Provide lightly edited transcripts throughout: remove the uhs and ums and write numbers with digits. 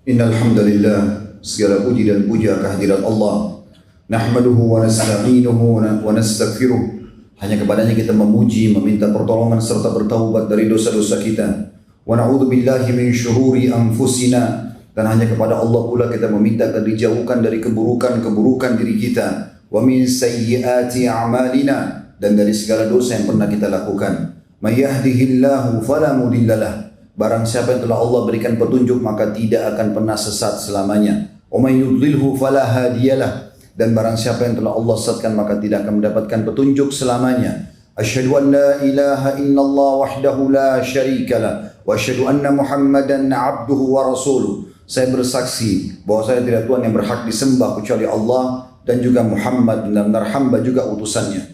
Innal hamdalillah, segala puji dan puja kehadirat Allah. Nahmaduhu wa nasta'inuhu wa nastaghfiruh. Hanya kepadanya kita memuji, meminta pertolongan serta bertaubat dari dosa-dosa kita. Wa na'udzu billahi min syururi anfusina, dan hanya kepada Allah pula kita meminta agar dijauhkan dari keburukan-keburukan diri kita. Wa min sayyiati a'malina, dan dari segala dosa yang pernah kita lakukan. May yahdihillahu fala mudhillalah. Barang siapa yang telah Allah berikan petunjuk maka tidak akan pernah sesat selamanya. Wa may yudlilhu fala hadiyalah. Dan barang siapa yang telah Allah sesatkan maka tidak akan mendapatkan petunjuk selamanya. Asyhadu an la ilaha illallah wahdahu la syarikalah wa asyhadu anna Muhammadan abduhu wa rasuluh. Saya bersaksi bahwa saya tidak Tuhan yang berhak disembah kecuali Allah, dan juga Muhammad benar-benar hamba juga utusannya.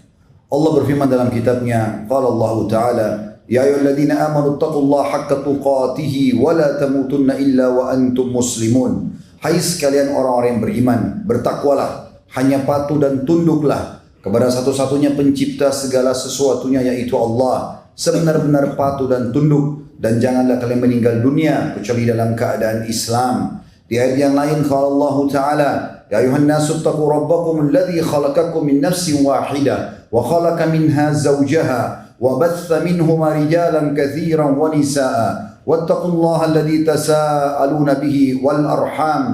Allah berfirman dalam kitabnya, qala Allah Ta'ala, ya ayyuhalladzina amanu taqullaha haqqa tuqatih wa la tamutunna illa wa antum muslimun. Hai sekalian orang-orang yang beriman, bertakwalah, hanya patuh dan tunduklah kepada satu-satunya pencipta segala sesuatunya, yaitu Allah. Sebenar-benar patuh dan tunduk, dan janganlah kalian meninggal dunia kecuali dalam keadaan Islam. Di ayat yang lain qala Allah Ta'ala, ya ayuhan nasu taqu rabbakum alladhi khalaqakum min nafsin wahidah wa khalaqa minha zawjaha وبث منهما رجالا كثيرا ونساء واتقوا الله الذي تساءلون به والأرحام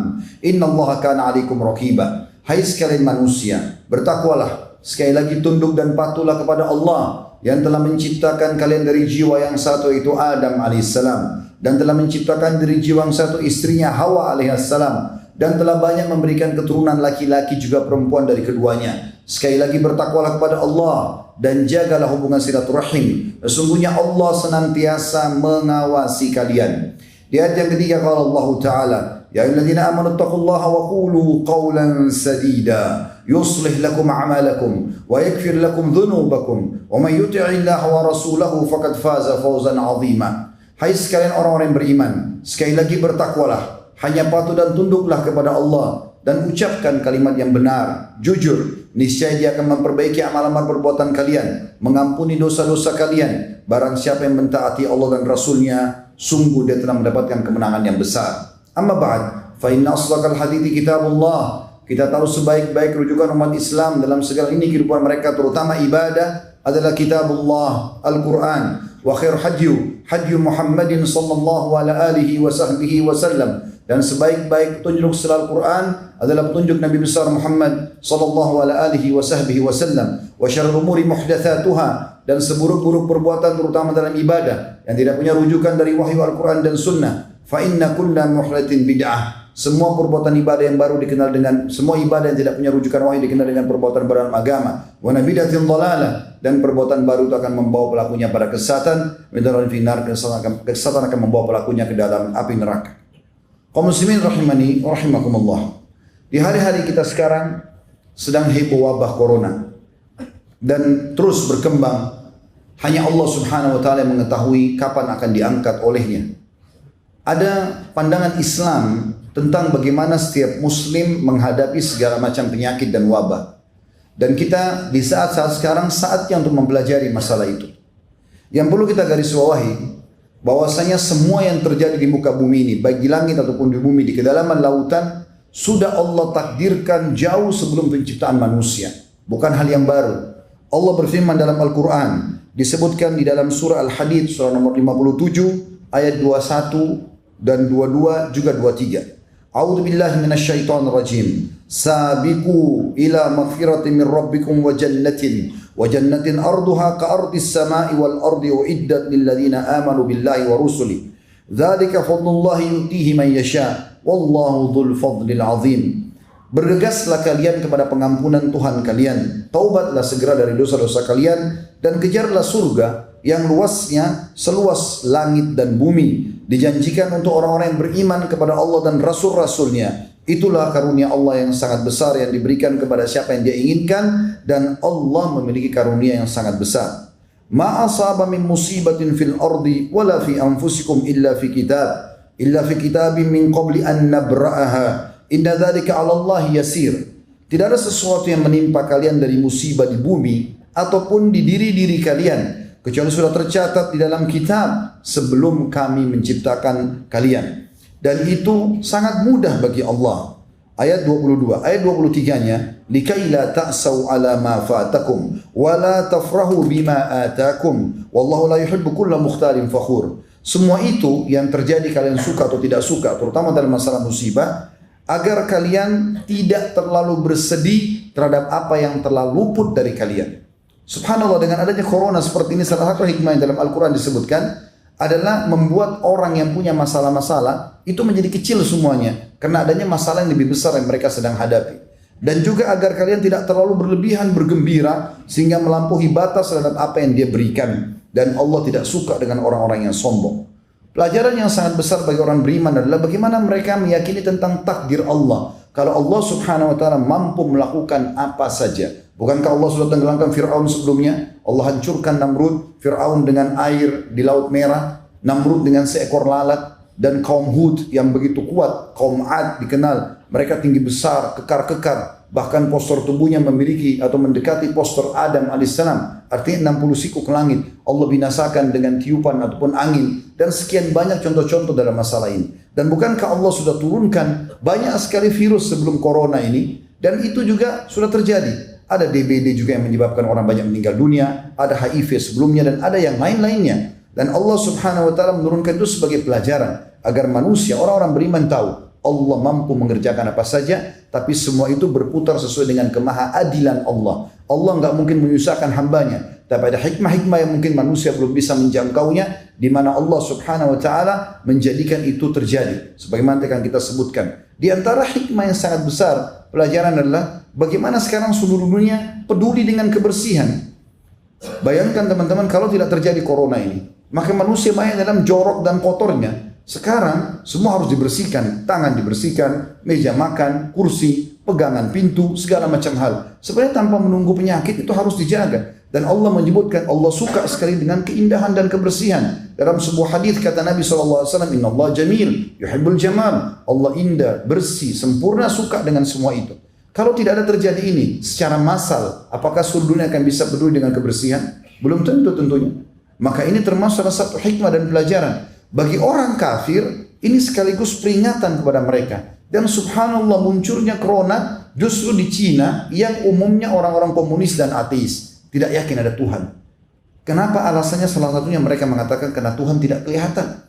إن الله كان عليكم رقيبا. Hai sekalian manusia, bertakwalah, sekali lagi tunduk dan patuhlah kepada Allah yang telah menciptakan kalian dari jiwa yang satu, yaitu Adam alaihissalam, dan telah menciptakan dari jiwa yang satu istrinya Hawa alaihissalam, dan telah banyak memberikan keturunan laki-laki juga perempuan dari keduanya. Sekali lagi bertakwalah kepada Allah dan jagalah hubungan silaturahim. Sesungguhnya Allah senantiasa mengawasi kalian. Di ayat yang ketiga qala Allah Ta'ala, ya ayyuhalladzina amanu taqullaha wa qulu qawlan sadida yuslih lakum a'malakum wa yaghfir lakum dhunubakum wa may yuti'illaha wa rasulahu faqad faza fawzan 'azima. Hai sekalian orang-orang yang beriman, sekali lagi bertakwalah, hanya patuh dan tunduklah kepada Allah, dan ucapkan kalimat yang benar, jujur. Niscaya dia akan memperbaiki amal-amal perbuatan kalian, mengampuni dosa-dosa kalian. Barang siapa yang mentaati Allah dan Rasulnya, sungguh dia telah mendapatkan kemenangan yang besar. Amma ba'd, fa inna asdaqal hadithi kitabullah. Kita tahu sebaik-baik rujukan umat Islam dalam segala ini kehidupan mereka, terutama ibadah, adalah kitabullah, Al-Quran. Wa khair hadyu Muhammadin sallallahu ala alihi wa sahbihi wa sallam. Dan sebaik-baik petunjuk setelah Al-Quran adalah petunjuk Nabi besar Muhammad sallallahu alaihi wasallam. Wa syarrul umuri muhdatsatuha, dan seburuk-buruk perbuatan terutama dalam ibadah yang tidak punya rujukan dari wahyu Al-Quran dan sunnah. Fa inna kulla muhdatsin bid'ah. Semua perbuatan ibadah yang baru dikenal dengan, semua ibadah yang tidak punya rujukan wahyu dikenal dengan perbuatan baru dalam agama. Wa nabidatin dhalalah, dan perbuatan baru itu akan membawa pelakunya pada kesesatan. Kesesatan akan membawa pelakunya ke dalam api neraka. Kaum muslimin rahimani wa rahimakumullah. Di hari-hari kita sekarang sedang heboh wabah corona dan terus berkembang. Hanya Allah Subhanahu wa taala yang mengetahui kapan akan diangkat olehnya. Ada pandangan Islam tentang bagaimana setiap muslim menghadapi segala macam penyakit dan wabah. Dan kita di saat-saat sekarang saatnya untuk mempelajari masalah itu. Yang perlu kita garis bawahi, bahwasanya semua yang terjadi di muka bumi ini, baik di langit ataupun di bumi, di kedalaman lautan, sudah Allah takdirkan jauh sebelum penciptaan manusia. Bukan hal yang baru. Allah berfirman dalam Al-Quran, disebutkan di dalam surah Al-Hadid, surah nomor 57, ayat 21 dan 22 juga 23. A'udzu billahi minasyaitonir rajim. Sabiqu ila maghfiratin min rabbikum wa jannatin arduha ka ardis samai wal ardi uiddat lil ladzina amanu billahi wa rusuli. Dzalika fadlullahi yutihi man yasha wallahu dzul fadlil azim. Bergegaslah kalian kepada pengampunan Tuhan kalian, taubatlah segera dari dosa-dosa kalian, dan kejarlah surga yang luasnya seluas langit dan bumi. Dijanjikan untuk orang-orang yang beriman kepada Allah dan Rasul-Rasulnya. Itulah karunia Allah yang sangat besar yang diberikan kepada siapa yang dia inginkan, dan Allah memiliki karunia yang sangat besar. Ma asaba min musibatin fil ardi wala fi anfusikum illa fi kitabin min qabli an nabra'aha inna dzalika 'ala Allah yasir. Tidak ada sesuatu yang menimpa kalian dari musibah di bumi ataupun di diri-diri kalian kecuali sudah tercatat di dalam kitab sebelum kami menciptakan kalian. Dan itu sangat mudah bagi Allah. Ayat 22, ayat 23-nya, likai la ta'sau ala ma fatakum wa la tafrahu bima atakum wallahu la yuhibbu kulla mukhtalin fakhur. Semua itu yang terjadi kalian suka atau tidak suka, terutama dalam masalah musibah, agar kalian tidak terlalu bersedih terhadap apa yang telah luput dari kalian. Subhanallah, dengan adanya corona seperti ini, salah satu hikmah yang dalam Al-Quran disebutkan adalah membuat orang yang punya masalah-masalah itu menjadi kecil semuanya, karena adanya masalah yang lebih besar yang mereka sedang hadapi. Dan juga agar kalian tidak terlalu berlebihan bergembira sehingga melampaui batas terhadap apa yang dia berikan. Dan Allah tidak suka dengan orang-orang yang sombong. Pelajaran yang sangat besar bagi orang beriman adalah bagaimana mereka meyakini tentang takdir Allah. Kalau Allah subhanahu wa ta'ala mampu melakukan apa saja. Bukankah Allah sudah tenggelamkan Fir'aun sebelumnya? Allah hancurkan Namrud, Fir'aun dengan air di Laut Merah, Namrud dengan seekor lalat, dan kaum Hud yang begitu kuat, kaum Ad dikenal, mereka tinggi besar, kekar-kekar, bahkan postur tubuhnya memiliki atau mendekati postur Adam alaihissalam, artinya 60 siku ke langit. Allah binasakan dengan tiupan ataupun angin, dan sekian banyak contoh-contoh dalam masalah ini. Dan bukankah Allah sudah turunkan banyak sekali virus sebelum corona ini, dan itu juga sudah terjadi. Ada DBD juga yang menyebabkan orang banyak meninggal dunia, ada HIV sebelumnya, dan ada yang lain-lainnya. Dan Allah subhanahu wa ta'ala menurunkan itu sebagai pelajaran agar manusia, orang-orang beriman tahu Allah mampu mengerjakan apa saja, tapi semua itu berputar sesuai dengan kemahaadilan Allah. Allah enggak mungkin menyusahkan hambanya, tapi ada hikmah-hikmah yang mungkin manusia belum bisa menjangkaunya, di mana Allah subhanahu wa ta'ala menjadikan itu terjadi. Sebagaimana akan kita sebutkan. Di antara hikmah yang sangat besar, pelajaran adalah bagaimana sekarang seluruh dunia peduli dengan kebersihan. Bayangkan teman-teman, kalau tidak terjadi corona ini, maka manusia banyak dalam jorok dan kotornya. Sekarang semua harus dibersihkan, tangan dibersihkan, meja makan, kursi, pegangan pintu, segala macam hal. Sebenarnya tanpa menunggu penyakit itu harus dijaga. Dan Allah menyebutkan Allah suka sekali dengan keindahan dan kebersihan. Dalam sebuah hadis kata Nabi SAW, Inna Allah jamil, yuhibbul jamal. Allah indah, bersih, sempurna, suka dengan semua itu. Kalau tidak ada terjadi ini secara massal, apakah seluruh dunia akan bisa peduli dengan kebersihan? Belum tentu tentunya. Maka ini termasuk salah satu hikmah dan pelajaran. Bagi orang kafir, ini sekaligus peringatan kepada mereka. Dan subhanallah, munculnya corona justru di Cina yang umumnya orang-orang komunis dan ateis. Tidak yakin ada Tuhan. Kenapa? Alasannya salah satunya mereka mengatakan karena Tuhan tidak kelihatan.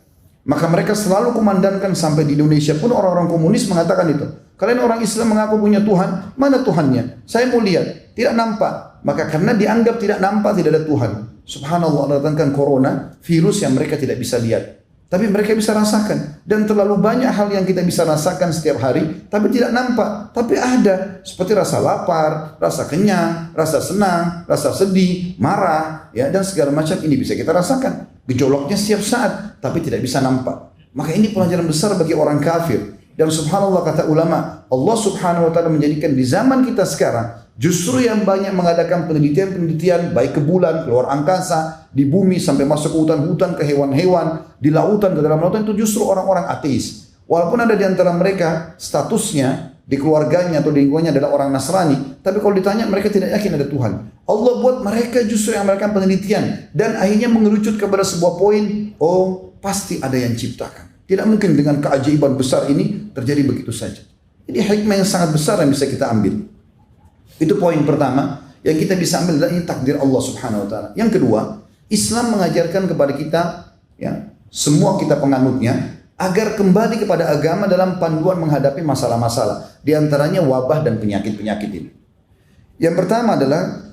Maka mereka selalu kumandangkan, sampai di Indonesia pun orang-orang komunis mengatakan itu. Kalian orang Islam mengaku punya Tuhan, mana Tuhannya? Saya mau lihat, tidak nampak. Maka karena dianggap tidak nampak, tidak ada Tuhan. Subhanallah, Allah datangkan corona, virus yang mereka tidak bisa lihat. Tapi mereka bisa rasakan. Dan terlalu banyak hal yang kita bisa rasakan setiap hari, tapi tidak nampak. Tapi ada. Seperti rasa lapar, rasa kenyang, rasa senang, rasa sedih, marah, ya, dan segala macam ini bisa kita rasakan. Gejolaknya setiap saat, tapi tidak bisa nampak. Maka ini pelajaran besar bagi orang kafir. Dan subhanallah, kata ulama, Allah subhanahu wa ta'ala menjadikan di zaman kita sekarang, justru yang banyak mengadakan penelitian-penelitian, baik ke bulan, keluar angkasa, di bumi, sampai masuk ke hutan-hutan, ke hewan-hewan, di lautan, ke dalam lautan, itu justru orang-orang ateis. Walaupun ada di antara mereka statusnya di keluarganya atau di lingkungannya adalah orang Nasrani, tapi kalau ditanya mereka tidak yakin ada Tuhan. Allah buat mereka justru yang melakukan penelitian dan akhirnya mengerucut kepada sebuah poin, oh pasti ada yang ciptakan. Tidak mungkin dengan keajaiban besar ini terjadi begitu saja. Ini hikmah yang sangat besar yang bisa kita ambil. Itu poin pertama yang kita bisa ambil, adalah ini takdir Allah subhanahu wa ta'ala. Yang kedua, Islam mengajarkan kepada kita, ya, semua kita penganutnya, agar kembali kepada agama dalam panduan menghadapi masalah-masalah. Di antaranya wabah dan penyakit-penyakit ini. Yang pertama adalah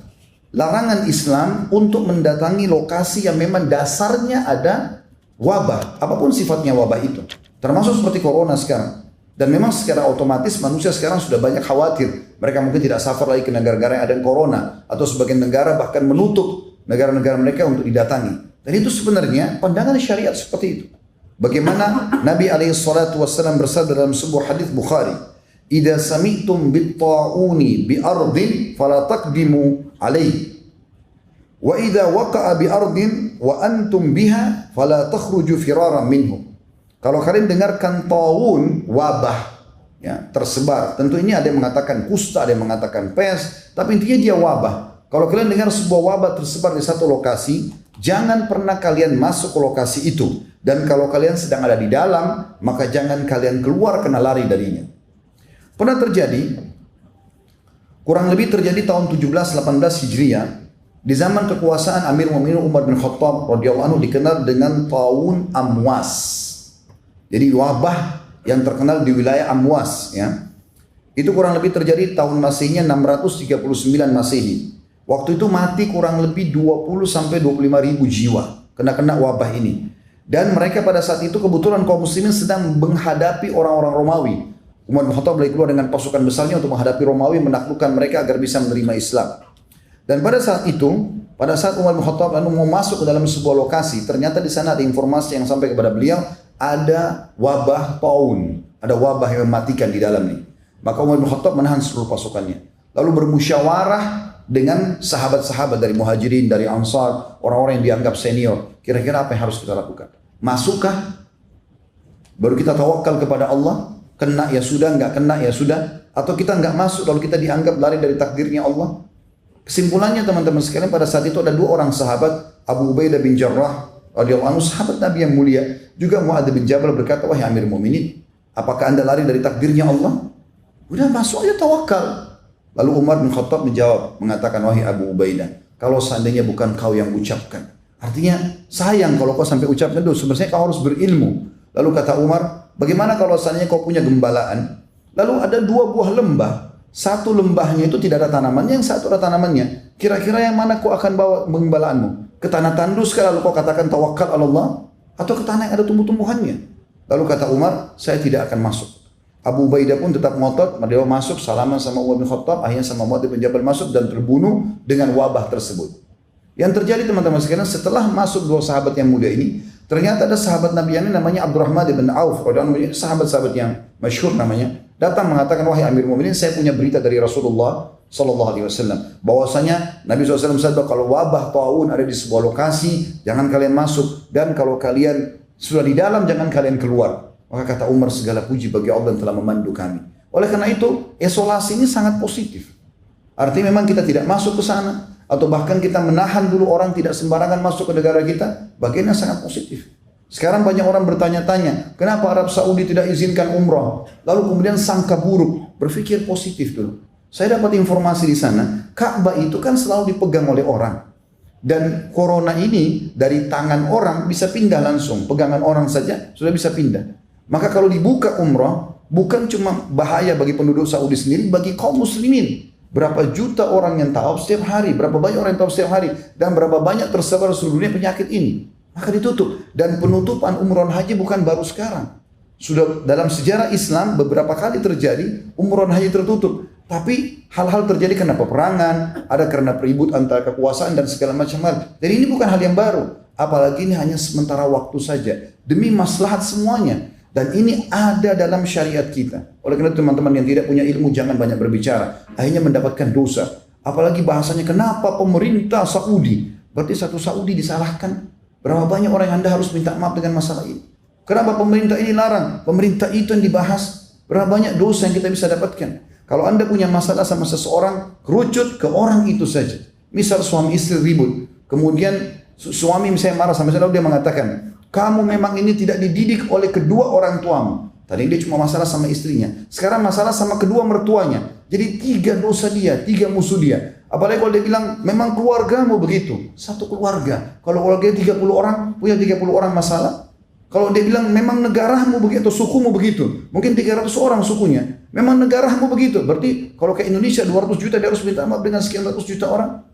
larangan Islam untuk mendatangi lokasi yang memang dasarnya ada wabah, apapun sifatnya wabah itu. Termasuk seperti corona sekarang. Dan memang secara otomatis manusia sekarang sudah banyak khawatir. Mereka mungkin tidak safar lagi ke negara-negara yang ada corona. Atau sebagian negara bahkan menutup negara-negara mereka untuk didatangi. Dan itu sebenarnya pandangan syariat seperti itu. Bagaimana Nabi SAW bersabda dalam sebuah hadis Bukhari, "Idza sami'tum bit-ta'uni bi ardin fala taqdimu alaihi. Wa idza waqa'a bi ardin wa antum biha fala takhruju firaran minhu." Kalau kalian dengarkan ta'un, wabah, ya, tersebar. Tentu ini ada yang mengatakan kusta, ada yang mengatakan pes, tapi intinya dia wabah. Kalau kalian dengar sebuah wabah tersebar di satu lokasi, Jangan pernah kalian masuk ke lokasi itu. Dan kalau kalian sedang ada di dalam, maka jangan kalian keluar kena lari darinya. Pernah terjadi, kurang lebih terjadi tahun 17-18 Hijriah, di zaman kekuasaan Amir Mu'minin Umar bin Khattab radhiyallahu anhu, dikenal dengan Taun Amwas. Jadi wabah yang terkenal di wilayah Amwas, ya. Itu kurang lebih terjadi tahun Masihnya 639 Masehi. Waktu itu mati kurang lebih 20 sampai 25 ribu jiwa kena wabah ini. Dan mereka pada saat itu kebetulan kaum muslimin sedang menghadapi orang-orang Romawi. Umar bin Khattab boleh keluar dengan pasukan besarnya untuk menghadapi Romawi, menaklukkan mereka agar bisa menerima Islam. Dan pada saat itu, pada saat Umar bin Khattab lalu mau masuk ke dalam sebuah lokasi, ternyata di sana ada informasi yang sampai kepada beliau, ada wabah taun, ada wabah yang mematikan di dalam ini. Maka Umar bin Khattab menahan seluruh pasukannya, lalu bermusyawarah dengan sahabat-sahabat dari Muhajirin, dari Ansar, orang-orang yang dianggap senior. Kira-kira apa yang harus kita lakukan? Masukkah? Baru kita tawakal kepada Allah? Kena ya sudah, nggak kena ya sudah? Atau kita nggak masuk lalu kita dianggap lari dari takdirnya Allah? Kesimpulannya teman-teman sekalian, pada saat itu ada dua orang sahabat, Abu Ubaidah bin Jarrah radhiyallahu anhu, sahabat Nabi yang mulia, juga Mu'adz bin Jabal, berkata, wahai Amir Mu'minin, apakah anda lari dari takdirnya Allah? Udah masuk aja, tawakal. Lalu Umar bin Khattab menjawab, mengatakan, wahai Abu Ubaidah, kalau seandainya bukan kau yang ucapkan, artinya sayang kalau kau sampai ucapkan itu, sebenarnya kau harus berilmu. Lalu kata Umar, bagaimana kalau seandainya kau punya gembalaan, lalu ada dua buah lembah, satu lembahnya itu tidak ada tanamannya, yang satu ada tanamannya, kira-kira yang mana kau akan bawa gembalaanmu? Ke tanah tandus lalu kau katakan tawakal Allah, atau ke tanah yang ada tumbuh-tumbuhannya? Lalu kata Umar, saya tidak akan masuk. Abu Ubaidah pun tetap ngotot, dia masuk, salaman sama Umar bin Khattab, akhirnya sama Mu'adz bin Jabal masuk dan terbunuh dengan wabah tersebut. Yang terjadi teman-teman sekalian, setelah masuk dua sahabat yang mulia ini, ternyata ada sahabat Nabi yang namanya Abdurrahman bin Auf, sahabat-sahabat yang masyhur namanya, datang mengatakan, wahai Amir Mu'minin, saya punya berita dari Rasulullah sallallahu alaihi wasallam, bahwasanya Nabi SAW bersabda, kalau wabah taun ada di sebuah lokasi, jangan kalian masuk, dan kalau kalian sudah di dalam, jangan kalian keluar. Maka kata Umar, segala puji bagi Allah yang telah memandu kami. Oleh karena itu, isolasi ini sangat positif. Artinya memang kita tidak masuk ke sana, atau bahkan kita menahan dulu orang tidak sembarangan masuk ke negara kita, bagiannya sangat positif. Sekarang banyak orang bertanya-tanya, kenapa Arab Saudi tidak izinkan umrah? Lalu kemudian sangka buruk, berpikir positif dulu. Saya dapat informasi di sana, Ka'bah itu kan selalu dipegang oleh orang. Dan corona ini dari tangan orang bisa pindah langsung, pegangan orang saja sudah bisa pindah. Maka kalau dibuka umrah, bukan cuma bahaya bagi penduduk Saudi sendiri, bagi kaum muslimin. Berapa juta orang yang tawaf setiap hari, berapa banyak orang yang tawaf setiap hari, dan berapa banyak tersebar seluruh dunia penyakit ini. Maka ditutup. Dan penutupan umrah haji bukan baru sekarang. Sudah dalam sejarah Islam beberapa kali terjadi umrah haji tertutup. Tapi hal-hal terjadi karena peperangan, ada karena peribut antara kekuasaan dan segala macam hal. Jadi ini bukan hal yang baru. Apalagi ini hanya sementara waktu saja. Demi maslahat semuanya. Dan ini ada dalam syariat kita. Oleh karena teman-teman yang tidak punya ilmu jangan banyak berbicara. Akhirnya mendapatkan dosa. Apalagi bahasanya kenapa pemerintah Saudi. Berarti satu Saudi disalahkan. Berapa banyak orang yang Anda harus minta maaf dengan masalah ini. Kenapa pemerintah ini larang? Pemerintah itu yang dibahas. Berapa banyak dosa yang kita bisa dapatkan. Kalau Anda punya masalah sama seseorang, kerucut ke orang itu saja. Misal suami istri ribut. Kemudian suami misalnya marah sama istri, lalu dia mengatakan, kamu memang ini tidak dididik oleh kedua orang tuamu. Tadi dia cuma masalah sama istrinya. Sekarang masalah sama kedua mertuanya. Jadi 3 dosa dia, 3 musuh dia. Apalagi kalau dia bilang, memang keluargamu begitu. Satu keluarga. Kalau keluarga 30 orang, punya 30 orang masalah. Kalau dia bilang, memang negaramu begitu, atau sukumu begitu. Mungkin 300 orang sukunya. Memang negaramu begitu. Berarti kalau ke Indonesia 200 juta, dia harus minta maaf dengan sekian ratus juta orang.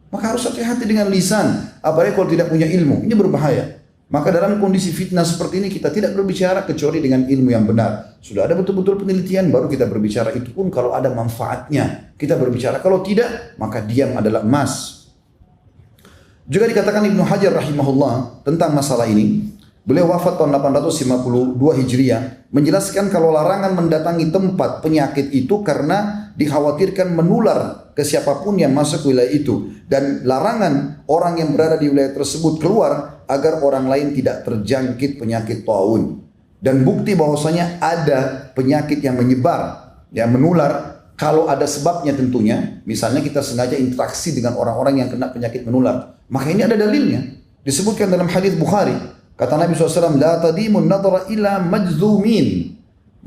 Maka harus hati-hati dengan lisan. Apalagi kalau tidak punya ilmu. Ini berbahaya. Maka dalam kondisi fitnah seperti ini kita tidak berbicara kecuali dengan ilmu yang benar. Sudah ada betul-betul penelitian baru kita berbicara, itu pun kalau ada manfaatnya kita berbicara. Kalau tidak maka diam adalah emas. Juga dikatakan Ibnu Hajar rahimahullah tentang masalah ini. Beliau wafat tahun 852 Hijriah menjelaskan kalau larangan mendatangi tempat penyakit itu karena dikhawatirkan menular ke siapapun yang masuk wilayah itu, dan larangan orang yang berada di wilayah tersebut keluar agar orang lain tidak terjangkit penyakit taun. Dan bukti bahwasanya ada penyakit yang menyebar, yang menular kalau ada sebabnya tentunya. Misalnya kita sengaja interaksi dengan orang-orang yang kena penyakit menular, maka ini ada dalilnya. Disebutkan dalam hadis Bukhari, kata Nabi SAW, la tadimun nadhara ila majzumin.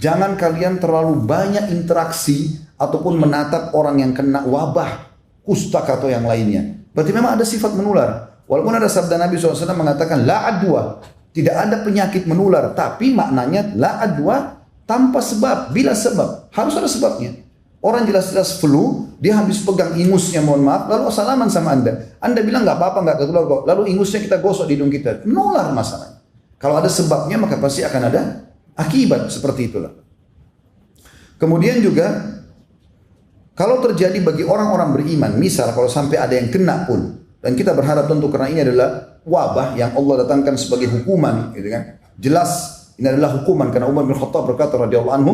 Jangan kalian terlalu banyak interaksi ataupun menatap orang yang kena wabah, kusta atau yang lainnya. Berarti memang ada sifat menular. Walaupun ada sabda Nabi SAW mengatakan la adwa, tidak ada penyakit menular, tapi maknanya la adwa tanpa sebab, bila sebab, harus ada sebabnya. Orang jelas-jelas flu, dia habis pegang ingusnya, mohon maaf, lalu salaman sama Anda. Anda bilang nggak apa-apa, nggak ketular kok. Lalu ingusnya kita gosok di hidung kita, menular masalahnya. Kalau ada sebabnya maka pasti akan ada akibat, seperti itulah. Kemudian juga kalau terjadi bagi orang-orang beriman, misal kalau sampai ada yang kena pun, dan kita berharap tentu karena ini adalah wabah yang Allah datangkan sebagai hukuman, gitu kan? Jelas ini adalah hukuman karena Umar bin Khattab berkata radhiyallahu anhu,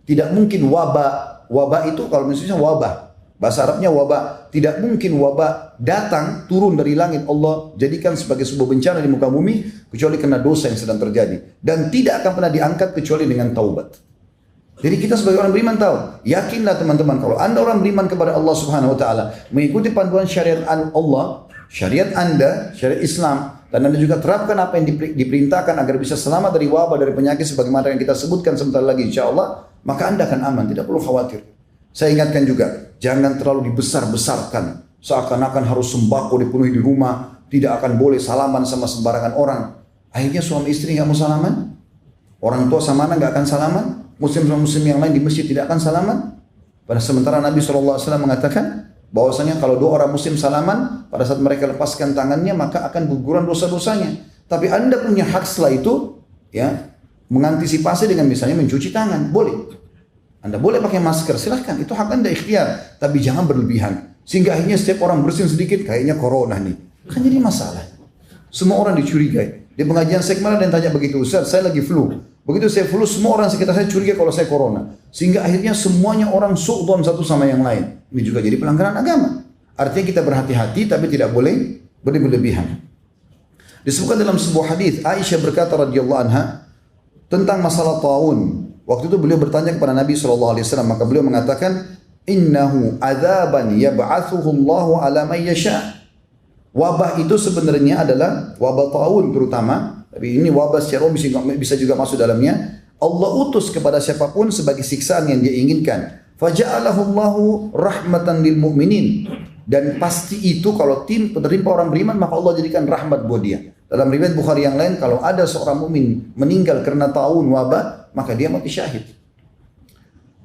tidak mungkin wabah itu kalau misalnya wabah, bahasa Arabnya wabah, tidak mungkin wabah datang turun dari langit Allah jadikan sebagai sebuah bencana di muka bumi kecuali karena dosa yang sedang terjadi, dan tidak akan pernah diangkat kecuali dengan taubat. Jadi kita sebagai orang beriman tahu, yakinlah teman-teman, kalau Anda orang beriman kepada Allah Subhanahu wa taala, mengikuti panduan syariat Allah, syariat Anda, syariat Islam, dan Anda juga terapkan apa yang diperintahkan agar bisa selamat dari wabah, dari penyakit sebagaimana yang kita sebutkan sebentar lagi insyaallah, maka Anda akan aman, tidak perlu khawatir. Saya ingatkan juga, jangan terlalu dibesar-besarkan, seakan-akan harus sembako dipenuhi di rumah, tidak akan boleh salaman sama sembarangan orang. Akhirnya suami istri nggak mau salaman, orang tua sama anak nggak akan salaman, muslim sama muslim yang lain di masjid tidak akan salaman. Pada sementara Nabi SAW mengatakan bahwasanya kalau dua orang muslim salaman, pada saat mereka lepaskan tangannya maka akan guguran dosa-dosanya. Tapi Anda punya hak setelah itu, ya, mengantisipasi dengan misalnya mencuci tangan, boleh. Anda boleh pakai masker, silahkan, itu hak Anda ikhtiar, tapi jangan berlebihan. Sehingga akhirnya setiap orang bersin sedikit, kayaknya corona nih. Kan jadi masalah. Semua orang dicurigai. Di pengajian saya kemarin ada yang tanya begitu, Ustaz, saya lagi flu. Begitu saya flu, semua orang sekitar saya curiga kalau saya corona. Sehingga akhirnya semuanya orang su'don satu sama yang lain. Ini juga jadi pelanggaran agama. Artinya kita berhati-hati, tapi tidak boleh berlebihan. Disebutkan dalam sebuah hadis, Aisyah berkata radhiyallahu anha, tentang masalah taun. Waktu itu beliau bertanya kepada Nabi SAW, maka beliau mengatakan, innahu adzaban yab'atsuhu Allahu ala man yasha. Wabah itu sebenarnya adalah wabah taun terutama, tapi ini wabah secara umum bisa juga masuk dalamnya. Allah utus kepada siapapun sebagai siksaan yang dia inginkan. Faja'alahu Allahu rahmatan lil mu'minin. Dan pasti itu kalau penerima orang beriman maka Allah jadikan rahmat buat dia. Dalam riwayat Bukhari yang lain, kalau ada seorang mukmin meninggal karena taun wabah, maka dia mati syahid.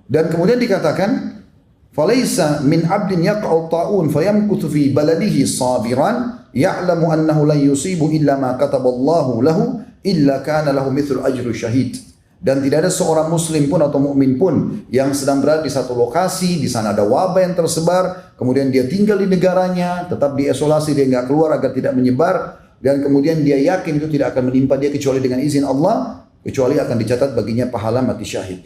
Dan kemudian dikatakan, falaisa min 'abdin yaqa'u ta'un fayamkuthu fi baladihi sabiran ya'lamu annahu lan yusibu illa ma kataballahu lahu illa kana lahu mithlu ajru syahid. Dan tidak ada seorang muslim pun atau mukmin pun yang sedang berada di satu lokasi, di sana ada wabah yang tersebar, kemudian dia tinggal di negaranya, tetap diisolasi, dia nggak keluar agar tidak menyebar, dan kemudian dia yakin itu tidak akan menimpa dia kecuali dengan izin Allah, kecuali akan dicatat baginya pahala mati syahid.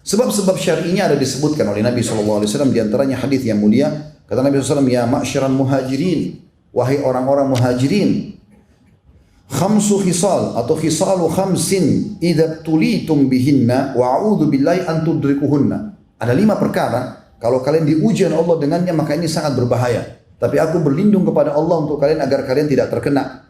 Sebab-sebab syar'inya ada disebutkan oleh Nabi SAW, di antaranya hadis yang mulia, kata Nabi SAW, ya ma'syaral muhajirin, wahai orang-orang muhajirin, khamsu khisal atau khisalu khamsin idza tulitum bihinna wa a'udzu billahi an tudrikuhunna. Ada 5 perkara kalau kalian diuji oleh Allah dengannya maka ini sangat berbahaya. Tapi aku berlindung kepada Allah untuk kalian agar kalian tidak terkena.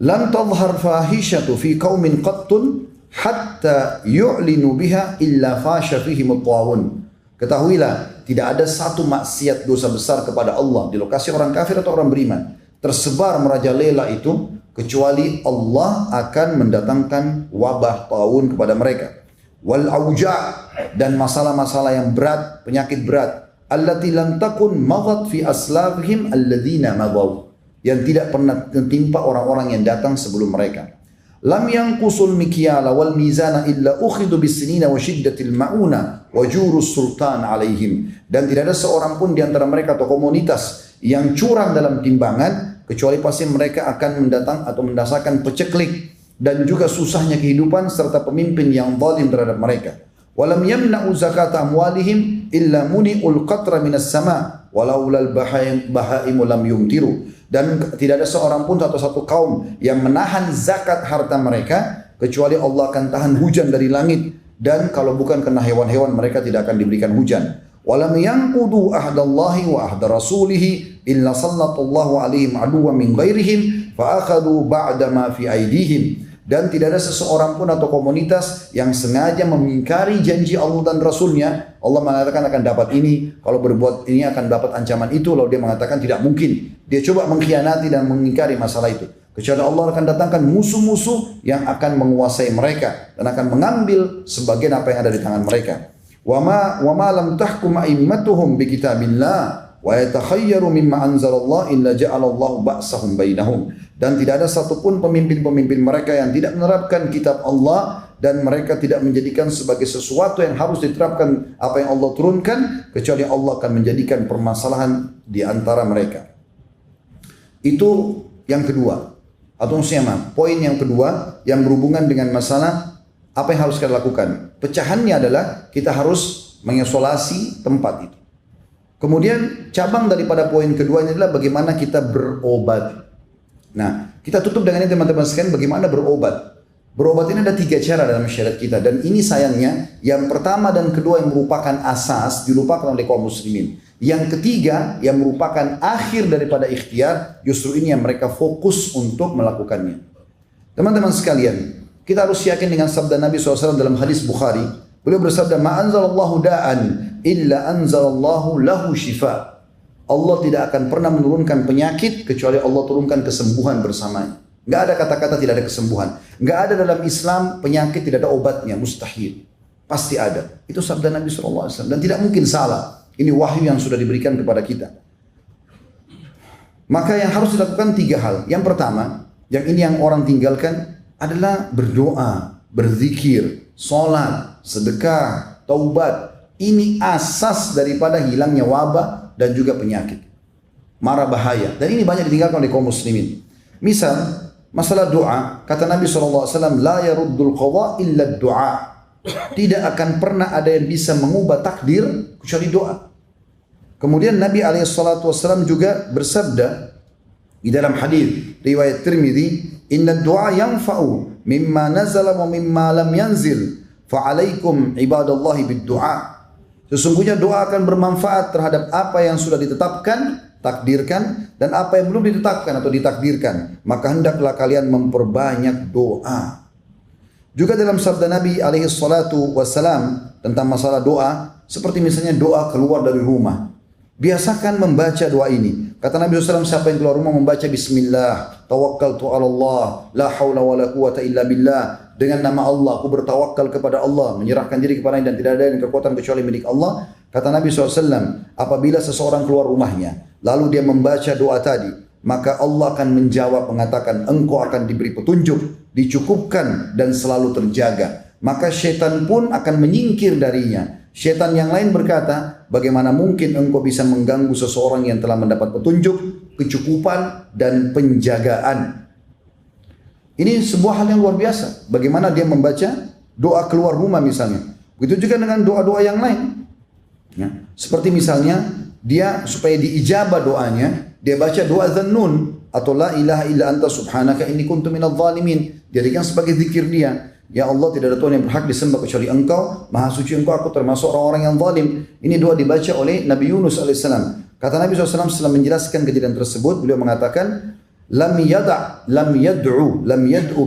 Lam tadhhar fahishatu fi qaumin qattun hatta yu'linu biha illa fasha fihim at-tawun. Ketahuilah tidak ada satu maksiat dosa besar kepada Allah di lokasi orang kafir atau orang beriman tersebar merajalela itu kecuali Allah akan mendatangkan wabah taun kepada mereka. Wal auja' dan masalah-masalah yang berat, penyakit berat. Allati lam takun maghat fi aslabihim alladzina magaw. Yang tidak pernah menimpa orang-orang yang datang sebelum mereka. Lam yanqusul mikyala wal mizana illa ukhidu bisinina wa shiddatil mauna wa jurus sultan alaihim. Dan tidak ada seorang pun di antara mereka atau komunitas yang curang dalam timbangan kecuali pasti mereka akan mendatang atau mendasarkan peceklik dan juga susahnya kehidupan serta pemimpin yang zalim terhadap mereka. Walam yamna'u zakata amwalihim illa muni'ul qatra minas sama walaulal bahaimu lam yumtiru. Dan tidak ada seorang pun atau satu kaum yang menahan zakat harta mereka kecuali Allah akan tahan hujan dari langit, dan kalau bukan karena hewan-hewan mereka tidak akan diberikan hujan. lam yanqudu ahdallahi wa ahda rasulih illa sallallahu alaihim aduwwan min ghairihim fa akhadhu ba'da ma fi aidihim. Dan tidak ada seseorang pun atau komunitas yang sengaja mengingkari janji Allah dan Rasulnya. Allah mengatakan akan dapat ini, kalau berbuat ini akan dapat ancaman itu. Lalu dia mengatakan tidak mungkin. Dia coba mengkhianati dan mengingkari masalah itu. Kecuali Allah akan datangkan musuh-musuh yang akan menguasai mereka dan akan mengambil sebagian apa yang ada di tangan mereka. Wa ma lam tahkum a'immatuhum bi kitabillah wa yatakhayyaru mimma anzalallah illa ja'alallahu ba'sahum bainahum. Dan tidak ada satupun pemimpin-pemimpin mereka yang tidak menerapkan kitab Allah dan mereka tidak menjadikan sebagai sesuatu yang harus diterapkan apa yang Allah turunkan, kecuali Allah akan menjadikan permasalahan di antara mereka. Itu yang kedua. Atau maksudnya poin yang kedua yang berhubungan dengan masalah apa yang harus kita lakukan. Pecahannya adalah kita harus mengisolasi tempat itu. Kemudian cabang daripada poin kedua ini adalah bagaimana kita berobat. Nah, kita tutup dengan ini teman-teman sekalian, bagaimana berobat. Berobat ini ada 3 cara dalam syariat kita. Dan ini sayangnya, yang pertama dan kedua yang merupakan asas, dilupakan oleh kaum muslimin. Yang ketiga, yang merupakan akhir daripada ikhtiar, justru ini yang mereka fokus untuk melakukannya. Teman-teman sekalian, kita harus yakin dengan sabda Nabi SAW dalam hadis Bukhari. Beliau bersabda, "Ma anzalallahu da'an illa anzalallahu lahu shifa." Allah tidak akan pernah menurunkan penyakit kecuali Allah turunkan kesembuhan bersamanya. Enggak ada kata-kata tidak ada kesembuhan. Enggak ada dalam Islam penyakit tidak ada obatnya, mustahil. Pasti ada. Itu sabda Nabi SAW dan tidak mungkin salah. Ini wahyu yang sudah diberikan kepada kita. Maka yang harus dilakukan 3 hal. Yang pertama, yang ini yang orang tinggalkan adalah berdoa, berzikir, sholat, sedekah, taubat. Ini asas daripada hilangnya wabah dan juga penyakit, mara bahaya. Dan ini banyak ditinggalkan oleh kaum muslimin. Misal, masalah doa, kata Nabi SAW, la yaruddul qadha illa doa. Tidak akan pernah ada yang bisa mengubah takdir kecuali doa. Kemudian Nabi SAW juga bersabda di dalam hadis riwayat Tirmidzi, inna doa yanfa'u mimma nazala wa mimma lam yanzil, fa'alaikum ibadallahi bid doa. Sesungguhnya doa akan bermanfaat terhadap apa yang sudah ditetapkan, takdirkan, dan apa yang belum ditetapkan atau ditakdirkan. Maka hendaklah kalian memperbanyak doa. Juga dalam sabda Nabi SAW tentang masalah doa, seperti misalnya doa keluar dari rumah. Biasakan membaca doa ini. Kata Nabi SAW, siapa yang keluar rumah membaca Bismillah, tawakkaltu ala Allah, la hawla wa la quwata illa billah. Dengan nama Allah, aku bertawakal kepada Allah, menyerahkan diri kepadanya dan tidak ada yang kekuatan kecuali milik Allah. Kata Nabi SAW, apabila seseorang keluar rumahnya, lalu dia membaca doa tadi, maka Allah akan menjawab mengatakan, engkau akan diberi petunjuk, dicukupkan dan selalu terjaga. Maka syaitan pun akan menyingkir darinya. Syaitan yang lain berkata, bagaimana mungkin engkau bisa mengganggu seseorang yang telah mendapat petunjuk, kecukupan dan penjagaan. Ini sebuah hal yang luar biasa. Bagaimana dia membaca doa keluar rumah misalnya. Begitu juga dengan doa-doa yang lain. Ya. Seperti misalnya dia supaya diijabah doanya, dia baca doa Dzannun atau la ilaha illa anta subhanaka inni kuntu minadh dhalimin. Jadikan sebagai zikir dia. Ya Allah, tidak ada Tuhan yang berhak disembah kecuali Engkau, Maha suci Engkau, aku termasuk orang-orang yang zalim. Ini doa dibaca oleh Nabi Yunus alaihissalam. Kata Nabi SAW setelah menjelaskan kejadian tersebut, beliau mengatakan, lam yad'u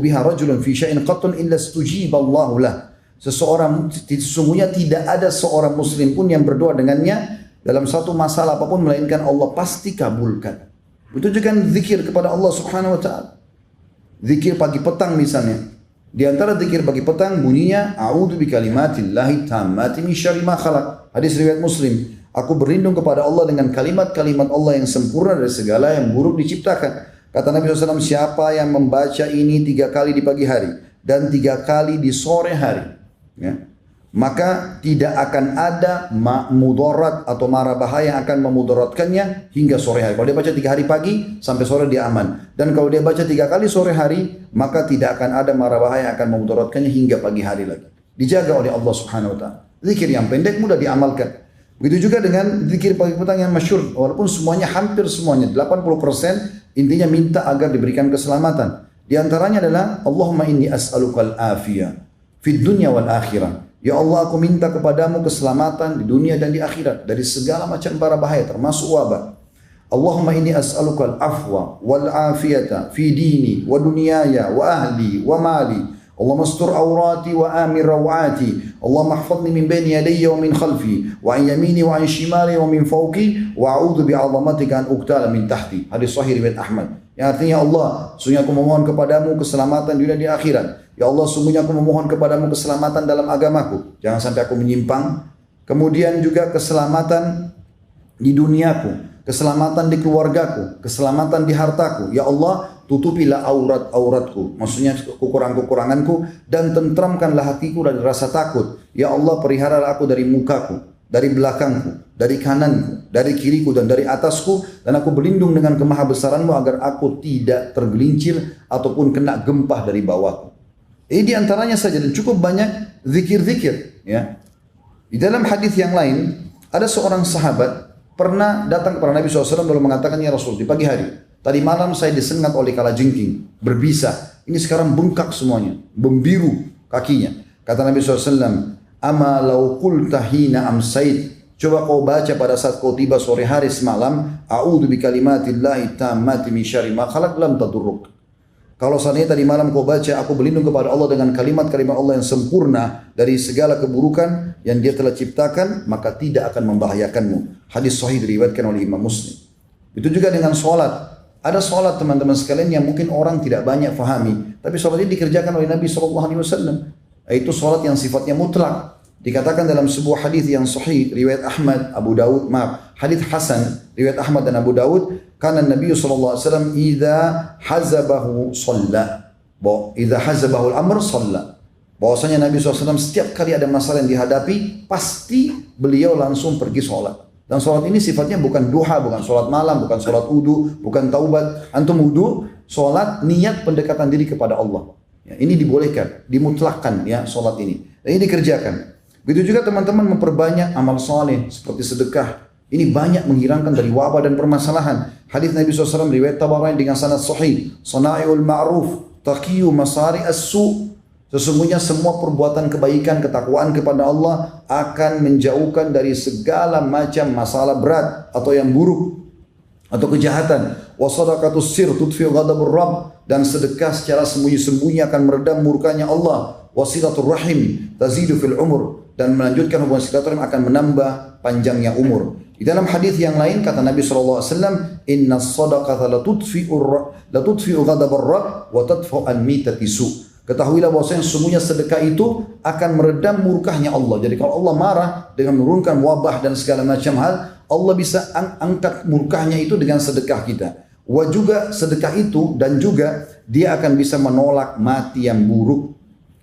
biha rajulun fi syai'in qattun illa istujiba Allahu lah. Sesungguhnya tidak ada seorang muslim pun yang berdoa dengannya dalam satu masalah apapun melainkan Allah pasti kabulkan. Itu juga zikir kepada Allah Subhanahu wa taala. Zikir pagi petang misalnya. Di antara zikir pagi petang bunyinya a'udzu bikalimatillahi tammati min syarri ma khalaq. Hadis riwayat Muslim. Aku berlindung kepada Allah dengan kalimat-kalimat Allah yang sempurna dari segala yang buruk diciptakan. Kata Nabi SAW, siapa yang membaca ini 3 kali di pagi hari dan 3 kali di sore hari, ya, maka tidak akan ada mudarat atau mara bahaya yang akan memudaratkannya hingga sore hari. Kalau dia baca 3 hari pagi sampai sore dia aman. Dan kalau dia baca 3 kali sore hari, maka tidak akan ada mara bahaya yang akan memudaratkannya hingga pagi hari lagi. Dijaga oleh Allah Subhanahu wa taala. Zikir yang pendek mudah diamalkan. Begitu juga dengan zikir pagi petang yang masyhur, walaupun semuanya hampir semuanya 80% intinya minta agar diberikan keselamatan. Di antaranya adalah Allahumma inni as'alukal afiyah fid dunya wal akhirah. Ya Allah, aku minta kepadamu keselamatan di dunia dan di akhirat dari segala macam bara bahaya termasuk wabah. Allahumma inni as'aluka al-afwa wal afiyata fi dini wa dunyaya wa ahli wa mali. Allahumma astur awrati wa amir rawati. Allahumma ihfazni min bayni yadayya wa min khalfi wa an yamini wa an shimali wa min fawqi wa a'udzu bi'azamatika an uqtala min tahti. Hadis sahih riwayat Ahmad. Yang artinya, Allah, sungguh aku memohon kepadamu keselamatan dunia dan di akhirat. Ya Allah, sungguhnya aku memohon kepadamu keselamatan dalam agamaku. Jangan sampai aku menyimpang. Kemudian juga keselamatan di duniaku, keselamatan di keluargaku, keselamatan di hartaku. Ya Allah, tutupilah aurat-auratku, maksudnya kekurangan-kekuranganku, dan tentramkanlah hatiku dari rasa takut. Ya Allah, peliharalah aku dari mukaku, dari belakangku, dari kananku, dari kiriku, dan dari atasku, dan aku berlindung dengan kemahabesaranmu agar aku tidak tergelincir ataupun kena gempah dari bawahku. Ini diantaranya saja, dan cukup banyak zikir-zikir. Ya. Di dalam hadis yang lain, ada seorang sahabat pernah datang kepada Nabi SAW lalu mengatakan, ya Rasul, di pagi hari, tadi malam saya disengat oleh kalajengking, berbisa, ini sekarang bengkak semuanya, membiru kakinya. Kata Nabi SAW, ama lau qulta hina amsait, coba kau baca pada saat kau tiba sore hari semalam, a'udzu bikalimatillahi tammati min syarri ma khalaq lam tadurruk. Kalau seandainya tadi malam kau baca, aku berlindung kepada Allah dengan kalimat-kalimat Allah yang sempurna dari segala keburukan yang Dia telah ciptakan, maka tidak akan membahayakanmu. Hadis sahih diriwayatkan oleh Imam Muslim. Itu juga dengan sholat. Ada sholat teman-teman sekalian yang mungkin orang tidak banyak fahami, tapi sholat ini dikerjakan oleh Nabi SAW. Itu sholat yang sifatnya mutlak. Dikatakan dalam sebuah hadis yang sahih riwayat Ahmad, Abu Daud, hadis Hasan riwayat Ahmad dan Abu Daud, karena Nabi SAW idza hazabahu shalla, idza hazabahu al-amr shalla. Bahwasanya Nabi SAW setiap kali ada masalah yang dihadapi, pasti beliau langsung pergi sholat. Dan sholat ini sifatnya bukan duha, bukan sholat malam, bukan sholat wudu, bukan taubat. Antum wudu, sholat niat pendekatan diri kepada Allah. Ya, ini dibolehkan, dimutlakkan ya sholat ini. Dan ini dikerjakan. Begitu juga teman-teman memperbanyak amal saleh seperti sedekah. Ini banyak menghilangkan dari wabah dan permasalahan. Hadis Nabi SAW riwayat Tabarani dengan sanad sahih. Sana'iul ma'ruf taqiyu masari as-su. Sesungguhnya semua perbuatan kebaikan, ketakwaan kepada Allah akan menjauhkan dari segala macam masalah berat atau yang buruk atau kejahatan. Wa sadaqatus sir tudfi'u ghadabur rabb, dan sedekah secara sembunyi-sembunyi akan meredam murkanya Allah. Wasilatul rahim tazidu fil umur, dan melanjutkan hubungan silaturahim akan menambah panjangnya umur. Di dalam hadis yang lain kata Nabi SAW, inna sadaqata latudfi'u ghadabar rabb wa tadfa'u an mitati su. Ketahuilah bahwasanya sesungguhnya sedekah itu akan meredam murkahnya Allah. Jadi kalau Allah marah dengan menurunkan wabah dan segala macam hal, Allah bisa angkat murkahnya itu dengan sedekah kita. Wa juga sedekah itu, dan juga dia akan bisa menolak mati yang buruk.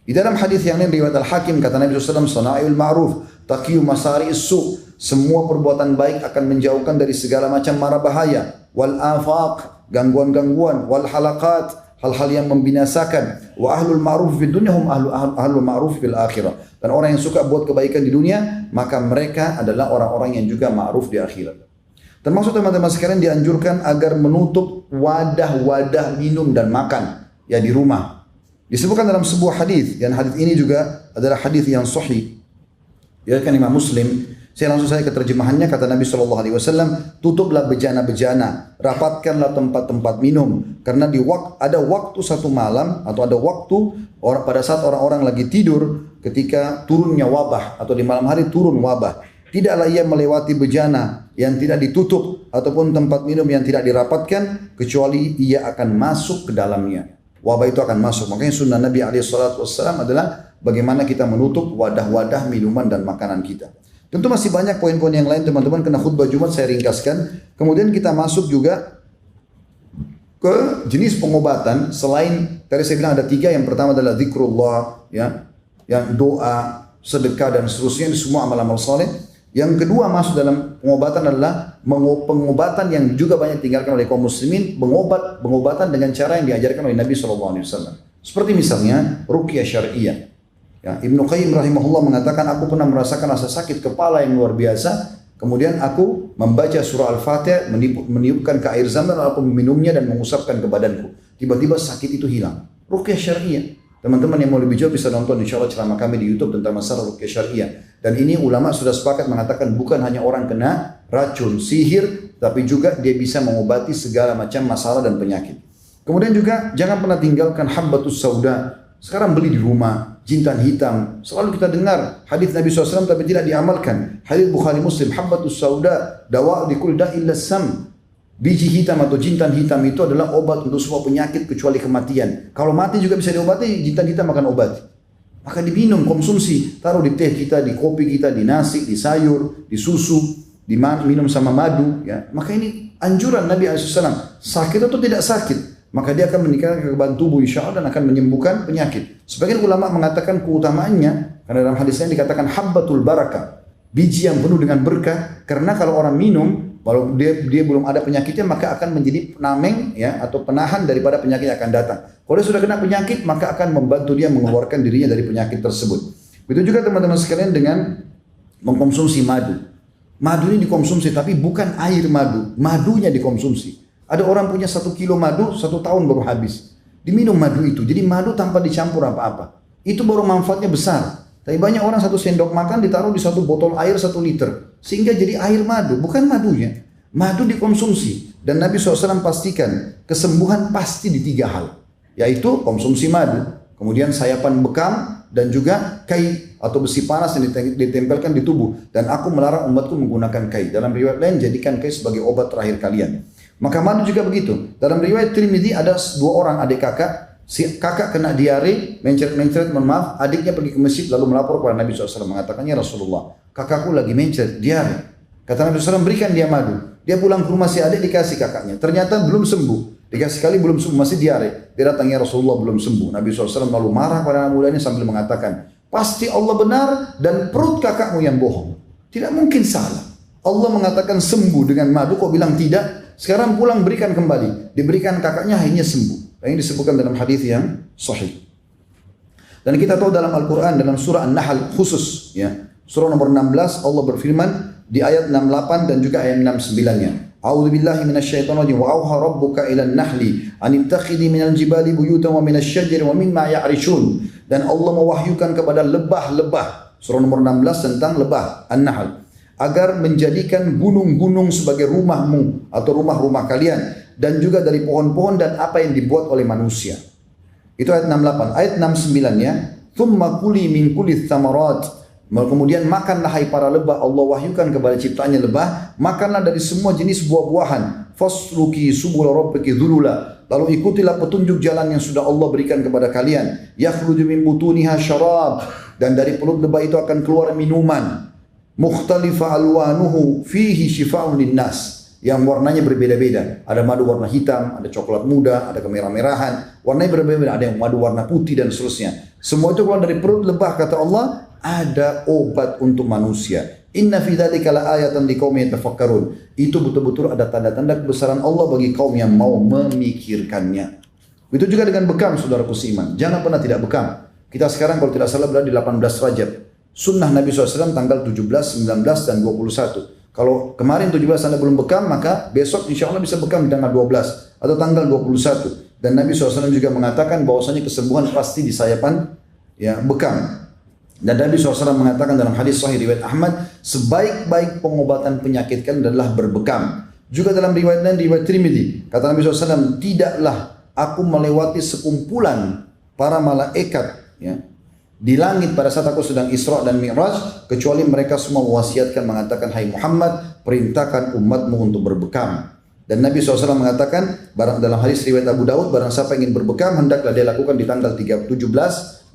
Di dalam hadis yang lain riwayat Al-Hakim kata Nabi SAW, sana'il ma'ruf taqiyu masari su. Semua perbuatan baik akan menjauhkan dari segala macam mara bahaya. Wal afaq, gangguan-gangguan. Wal halaqat, hal-hal yang membinasakan. Wa ahlul ma'ruf fid dunya hum ahlul ma'ruf fil akhirah. Dan orang yang suka buat kebaikan di dunia, maka mereka adalah orang-orang yang juga ma'ruf di akhirat. Termasuk teman-teman sekalian dianjurkan agar menutup wadah-wadah minum dan makan ya di rumah. Disebutkan dalam sebuah hadis, dan hadis ini juga adalah hadis yang sahih. Ya kan Imam Muslim. Saya langsung ke terjemahannya, kata Nabi SAW, tutuplah bejana-bejana, rapatkanlah tempat-tempat minum, karena ada waktu satu malam atau ada waktu pada saat orang-orang lagi tidur ketika turunnya wabah atau di malam hari turun wabah. Tidaklah ia melewati bejana yang tidak ditutup ataupun tempat minum yang tidak dirapatkan, kecuali ia akan masuk ke dalamnya. Wabah itu akan masuk. Makanya sunnah Nabi SAW adalah bagaimana kita menutup wadah-wadah minuman dan makanan kita. Tentu masih banyak poin-poin yang lain teman-teman, kena khutbah Jumat saya ringkaskan. Kemudian kita masuk juga ke jenis pengobatan selain tadi saya bilang ada 3. Yang pertama adalah zikrullah, ya, yang doa, sedekah dan seterusnya, ini semua amal-amal saleh. Yang kedua masuk dalam pengobatan adalah pengobatan yang juga banyak ditinggalkan oleh kaum muslimin, pengobatan dengan cara yang diajarkan oleh Nabi SAW. Seperti misalnya ruqyah syariah. Ya, Ibnu Qayyim rahimahullah mengatakan, aku pernah merasakan rasa sakit kepala yang luar biasa. Kemudian aku membaca surah Al-Fatihah, meniupkan ke air zam-zam, lalu meminumnya dan mengusapkan ke badanku. Tiba-tiba sakit itu hilang. Ruqyah syariah. Teman-teman yang mau lebih jauh bisa nonton insya Allah ceramah kami di YouTube tentang masalah ruqyah syariah. Dan ini ulama sudah sepakat mengatakan bukan hanya orang kena racun, sihir, tapi juga dia bisa mengobati segala macam masalah dan penyakit. Kemudian juga jangan pernah tinggalkan habbatus sauda. Sekarang beli di rumah, jintan hitam. Selalu kita dengar hadis Nabi SAW tapi tidak diamalkan. Hadis Bukhari Muslim, habbatus sauda dawa likul da'il sam. Biji hitam atau jintan hitam itu adalah obat untuk semua penyakit kecuali kematian. Kalau mati juga bisa diobati, jintan hitam akan obati. Maka diminum, konsumsi, taruh di teh kita, di kopi kita, di nasi, di sayur, di susu, minum sama madu. Ya. Maka ini anjuran Nabi SAW. Sakit atau tidak sakit, maka dia akan meningkatkan kekebalan tubuh insya Allah dan akan menyembuhkan penyakit. Sebagian ulama mengatakan keutamaannya, karena dalam hadisnya dikatakan habbatul barakah, biji yang penuh dengan berkah. Karena kalau orang minum, kalau dia belum ada penyakitnya maka akan menjadi penameng ya atau penahan daripada penyakit yang akan datang. Kalau dia sudah kena penyakit maka akan membantu dia mengeluarkan dirinya dari penyakit tersebut. Begitu juga teman-teman sekalian dengan mengkonsumsi madu. Madu ini dikonsumsi tapi bukan air madu, madunya dikonsumsi. Ada orang punya 1 kilo madu 1 tahun baru habis. Diminum madu itu. Jadi madu tanpa dicampur apa-apa. Itu baru manfaatnya besar. Tapi banyak orang 1 sendok makan ditaruh di 1 botol air 1 liter. Sehingga jadi air madu, bukan madunya. Madu dikonsumsi. Dan Nabi SAW pastikan kesembuhan pasti di 3 hal. Yaitu konsumsi madu, kemudian sayapan bekam, dan juga kai atau besi panas yang ditempelkan di tubuh. Dan aku melarang umatku menggunakan kai. Dalam riwayat lain, jadikan kai sebagai obat terakhir kalian. Maka madu juga begitu. Dalam riwayat Tirmidzi ada 2 orang adik kakak. Si kakak kena diare, mencret-mencret, mohon maaf, adiknya pergi ke masjid lalu melapor kepada Nabi SAW mengatakannya, Rasulullah, kakakku lagi mencret, diare. Kata Nabi SAW, berikan dia madu. Dia pulang ke rumah si adik, dikasih kakaknya. Ternyata belum sembuh. Dikasih kali belum sembuh, masih diare. Dia datangnya Rasulullah belum sembuh. Nabi SAW lalu marah pada anak muda ini sambil mengatakan, pasti Allah benar dan perut kakakmu yang bohong. Tidak mungkin salah. Allah mengatakan sembuh dengan madu, kok bilang tidak? Sekarang pulang berikan kembali. Diberikan kakaknya akhirnya sembuh. Yang disebutkan dalam hadis yang sahih. Dan kita tahu dalam Al-Quran, dalam surah An-Nahl khusus, ya, surah nomor 16 Allah berfirman di ayat 68 dan juga ayat 69-nya. A'udzu billahi minasyaitonir rajim. Wa auha rabbuka ilan nahli an ittakhidhi minal jibali buyutan wa minasy syajari wa mimma ya'rishun. Dan Allah mewahyukan kepada lebah-lebah, surah nomor 16 tentang lebah An-Nahl, agar menjadikan gunung-gunung sebagai rumahmu atau rumah-rumah kalian, dan juga dari pohon-pohon dan apa yang dibuat oleh manusia. Itu ayat 68. Ayat 69-nya, "Tsumma kuli min kulli tsamarat." Kemudian makanlah hai para lebah, Allah wahyukan kepada ciptaannya lebah, makanlah dari semua jenis buah-buahan. Fasluki subul rabbiki dzulula. Lalu ikutilah petunjuk jalan yang sudah Allah berikan kepada kalian. Yakhruju min butuniha syarab. Dan dari perut lebah itu akan keluar minuman. Mukhtalifa alwanuhu fihi shifaa'un linnas. Yang warnanya berbeda-beda. Ada madu warna hitam, ada coklat muda, ada kemerah-merahan. Warnanya berbeda-beda. Ada yang madu warna putih dan seterusnya. Semua itu keluar dari perut lebah, kata Allah, ada obat untuk manusia. Inna fi dzalika laayatan liqaumin yatafakkarun. Itu betul-betul ada tanda-tanda kebesaran Allah bagi kaum yang mau memikirkannya. Itu juga dengan bekam, saudaraku seiman. Jangan pernah tidak bekam. Kita sekarang kalau tidak salah berada di 18 Rajab. Sunnah Nabi SAW tanggal 17, 19, dan 21. Kalau kemarin 17 Anda belum bekam, maka besok insya Allah bisa bekam di tanggal 12 atau tanggal 21. Dan Nabi SAW juga mengatakan bahwasanya kesembuhan pasti di sayapan ya, bekam. Dan Nabi SAW mengatakan dalam hadis sahih riwayat Ahmad, sebaik-baik pengobatan penyakit kan adalah berbekam. Juga dalam riwayat lain, riwayat Tirmidzi, kata Nabi SAW, tidaklah aku melewati sekumpulan para malaikat ya, di langit pada saat aku sedang Isra dan Mi'raj, kecuali mereka semua mewasiatkan mengatakan, hai Muhammad, perintahkan umatmu untuk berbekam. Dan Nabi SAW mengatakan dalam hadis riwayat Abu Daud, barang siapa ingin berbekam hendaklah dia lakukan di tanggal 17,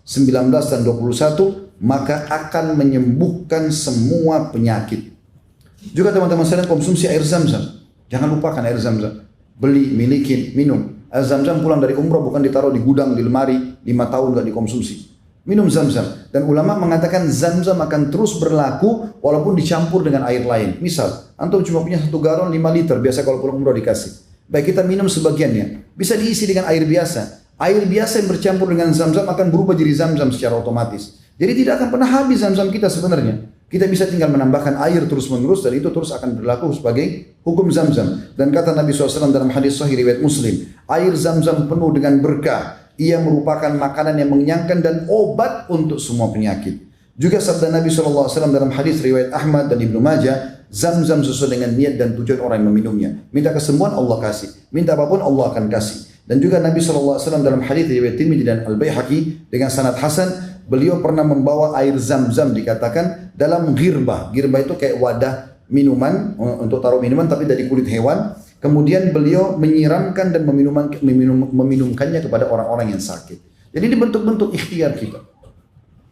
19 dan 21, maka akan menyembuhkan semua penyakit. Juga teman-teman sekalian, konsumsi air Zam-Zam. Jangan lupakan air Zam-Zam. Beli, miliki, minum. Air Zam-Zam pulang dari umrah bukan ditaruh di gudang, di lemari, 5 tahun gak dikonsumsi. Minum Zam-Zam. Dan ulama mengatakan Zam-Zam akan terus berlaku walaupun dicampur dengan air lain. Misal, antum cuma punya 1 galon 5 liter, biasa kalau pulang umrah dikasih. Baik, kita minum sebagiannya. Bisa diisi dengan air biasa. Air biasa yang bercampur dengan Zam-Zam akan berubah jadi Zam-Zam secara otomatis. Jadi tidak akan pernah habis Zam-Zam kita sebenarnya. Kita bisa tinggal menambahkan air terus-menerus dan itu terus akan berlaku sebagai hukum Zam-Zam. Dan kata Nabi SAW dalam hadis sahih riwayat Muslim, air Zam-Zam penuh dengan berkah. Ia merupakan makanan yang mengenyangkan dan obat untuk semua penyakit. Juga sabda Nabi SAW dalam hadis riwayat Ahmad dan Ibnu Majah, Zam-zam sesuai dengan niat dan tujuan orang yang meminumnya. Minta kesembuhan Allah kasih, minta apapun Allah akan kasih. Dan juga Nabi SAW dalam hadis riwayat Tirmidzi dan Al-Baihaqi dengan sanad hasan, beliau pernah membawa air Zam-zam dikatakan dalam girbah. Girbah itu kayak wadah minuman untuk taruh minuman tapi dari kulit hewan. Kemudian beliau menyiramkan dan meminumkannya kepada orang-orang yang sakit. Jadi ini bentuk-bentuk ikhtiar kita.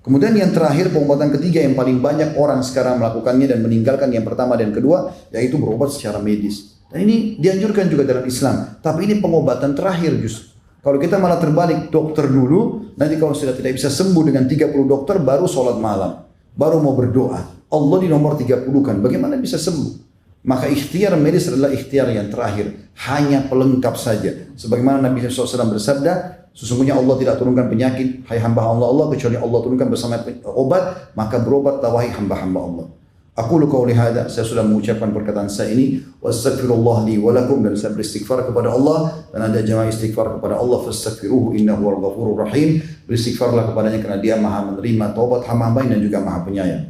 Kemudian yang terakhir, pengobatan ketiga yang paling banyak orang sekarang melakukannya dan meninggalkan yang pertama dan kedua, yaitu berobat secara medis. Dan ini dianjurkan juga dalam Islam. Tapi ini pengobatan terakhir justru. Kalau kita malah terbalik, dokter dulu, nanti kalau sudah tidak bisa sembuh dengan 30 dokter, baru sholat malam. Baru mau berdoa. Allah di nomor 30 kan, bagaimana bisa sembuh? Maka ikhtiar medis adalah ikhtiar yang terakhir. Hanya pelengkap saja. Sebagaimana Nabi SAW bersabda, sesungguhnya Allah tidak turunkan penyakit, hai hamba Allah, kecuali Allah turunkan bersama obat, maka berobatlah wahai hamba-hamba Allah. Aku qauli hadza, saya sudah mengucapkan perkataan saya ini, wastaghfirullah li wa lakum, dan saya beristighfar kepada Allah, dan ada jamaah istighfar kepada Allah, fastaghfiruhu innahu wal ghafurur rahim. Beristighfarlah kepadanya karena Dia Maha menerima taubat hamba-hamba dan juga Maha penyayang.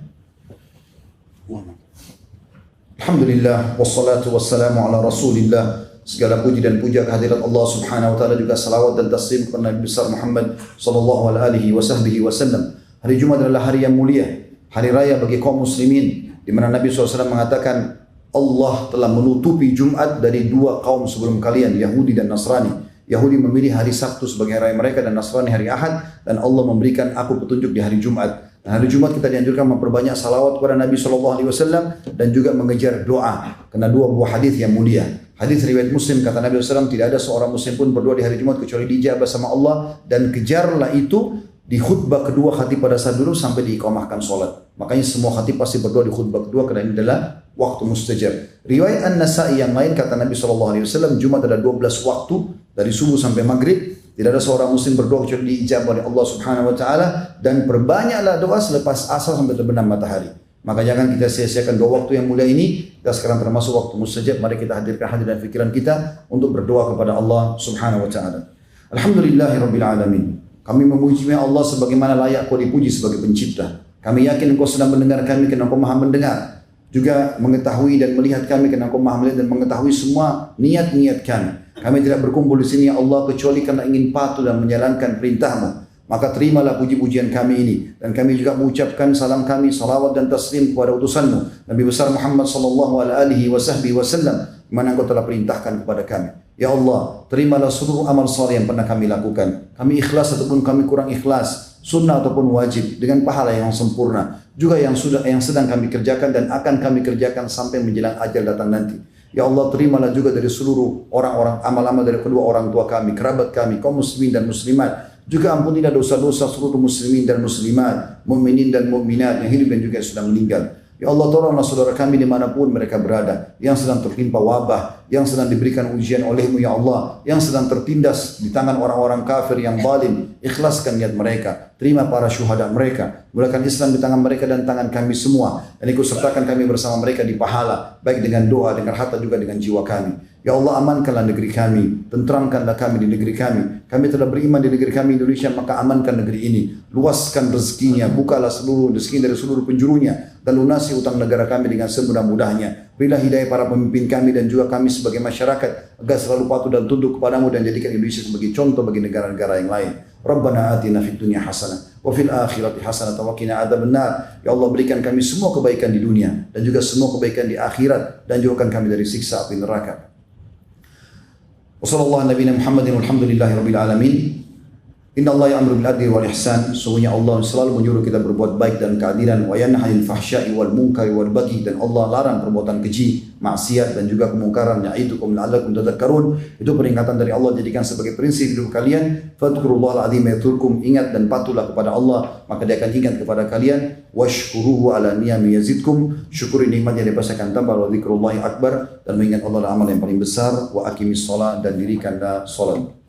Alhamdulillah wassalatu wassalamu ala Rasulillah. Segala puji dan puja kehadirat Allah Subhanahu wa taala, juga salawat dan taslim kepada Nabi besar Muhammad sallallahu alaihi wasallam. Hari Jumat adalah hari yang mulia, hari raya bagi kaum muslimin, di mana Nabi SAW mengatakan Allah telah menutupi Jumat dari dua kaum sebelum kalian, Yahudi dan Nasrani. Yahudi memilih hari Sabtu sebagai raya mereka dan Nasrani hari Ahad, dan Allah memberikan aku petunjuk di hari Jumat. Dan hari Jumat kita dianjurkan memperbanyak salawat kepada Nabi SAW dan juga mengejar doa, karena dua buah hadis yang mulia. Hadis riwayat Muslim, kata Nabi SAW, tidak ada seorang muslim pun berdoa di hari Jumat kecuali dijabah sama Allah, dan kejarlah itu di khutbah kedua khatib pada saat dulu sampai diiqamahkan solat. Makanya semua khatib pasti berdoa di khutbah kedua karena ini adalah waktu mustajab. Riwayat An-Nasa'i yang lain, kata Nabi SAW, Jumat ada 12 waktu dari subuh sampai maghrib. Tidak ada seorang muslim berdoa kecuali diijabah oleh Allah Subhanahu wa taala, dan perbanyaklah doa selepas asar sampai terbenam matahari. Maka jangan kita sia-siakan dua waktu yang mulia ini. Kita sekarang termasuk waktu mustajab. Mari kita hadirkan hati dan pikiran kita untuk berdoa kepada Allah Subhanahu wa taala. Alhamdulillahirabbil alamin. Kami memuji Allah sebagaimana layak Kau dipuji sebagai pencipta. Kami yakin Engkau sedang mendengar kami karena Engkau Maha mendengar. Juga mengetahui dan melihat kami karena Engkau Maha melihat dan mengetahui semua niat-niat kami. Kami tidak berkumpul di sini ya Allah kecuali karena ingin patuh dan menjalankan perintah-Mu. Maka terimalah puji-pujian kami ini, dan kami juga mengucapkan salam kami, salawat dan taslim kepada utusan-Mu Nabi besar Muhammad sallallahu alaihi wasallam, mana Engkau telah perintahkan kepada kami. Ya Allah, terimalah seluruh amal saleh yang pernah kami lakukan. Kami ikhlas ataupun kami kurang ikhlas, sunnah ataupun wajib, dengan pahala yang sempurna. Juga yang sedang kami kerjakan dan akan kami kerjakan sampai menjelang ajal datang nanti. Ya Allah, terimalah juga dari seluruh orang-orang amal-amal dari kedua orang tua kami, kerabat kami, kaum muslimin dan muslimat. Juga ampunilah dosa-dosa seluruh muslimin dan muslimat, mukminin dan mukminat yang hidup dan juga yang sudah meninggal. Ya Allah, tolonglah saudara kami dimanapun mereka berada, yang sedang tertimpa wabah, yang sedang diberikan ujian oleh-Mu ya Allah, yang sedang tertindas di tangan orang-orang kafir yang zalim. Ikhlaskan niat mereka, terima para syuhada mereka, mulakan Islam di tangan mereka dan tangan kami semua, dan ikut sertakan kami bersama mereka di pahala, baik dengan doa, dengan harta, juga dengan jiwa kami. Ya Allah, amankanlah negeri kami, tentramkanlah kami di negeri kami. Kami telah beriman di negeri kami Indonesia, maka amankan negeri ini. Luaskan rezekinya, bukalah seluruh rezeki dari seluruh penjurunya, dan lunasi utang negara kami dengan semudah-mudahnya. Berilah hidayah para pemimpin kami dan juga kami sebagai masyarakat agar selalu patuh dan tunduk kepadamu, dan jadikan Indonesia sebagai contoh bagi negara-negara yang lain. Rabbana atina fid dunya hasanah wa fil akhirati hasanah wa qina adzabannar. Ya Allah, berikan kami semua kebaikan di dunia dan juga semua kebaikan di akhirat, dan jauhkan kami dari siksa api neraka. Wassallallahu ala nabiyina Muhammadin walhamdulillahi rabbil alamin. Inna Allah ya'muru bil adli wal ihsan. Sesungguhnya Allah selalu menyuruh kita berbuat baik dan keadilan, wa yanha 'anil fahsya'i wal munkari wal baghi, dan Allah larang perbuatan keji, maksiat dan juga kemungkaran. Ya'idzukum la'allakum tadhakkarun. Itu peringatan dari Allah, jadikan sebagai prinsip hidup kalian. Fadhkurullahal 'azim yadhkurkum. Ingat dan patuhlah kepada Allah, maka Dia akan ingat kepada kalian. Washkuruhu 'ala niyami yazidkum. Syukuri nikmatnya, dia pasti akan tambah. Wa dzikrullahi akbar. Dan mengingat Allah adalah amal yang paling besar. Wa aqimis shalah, dan dirikanlah salat.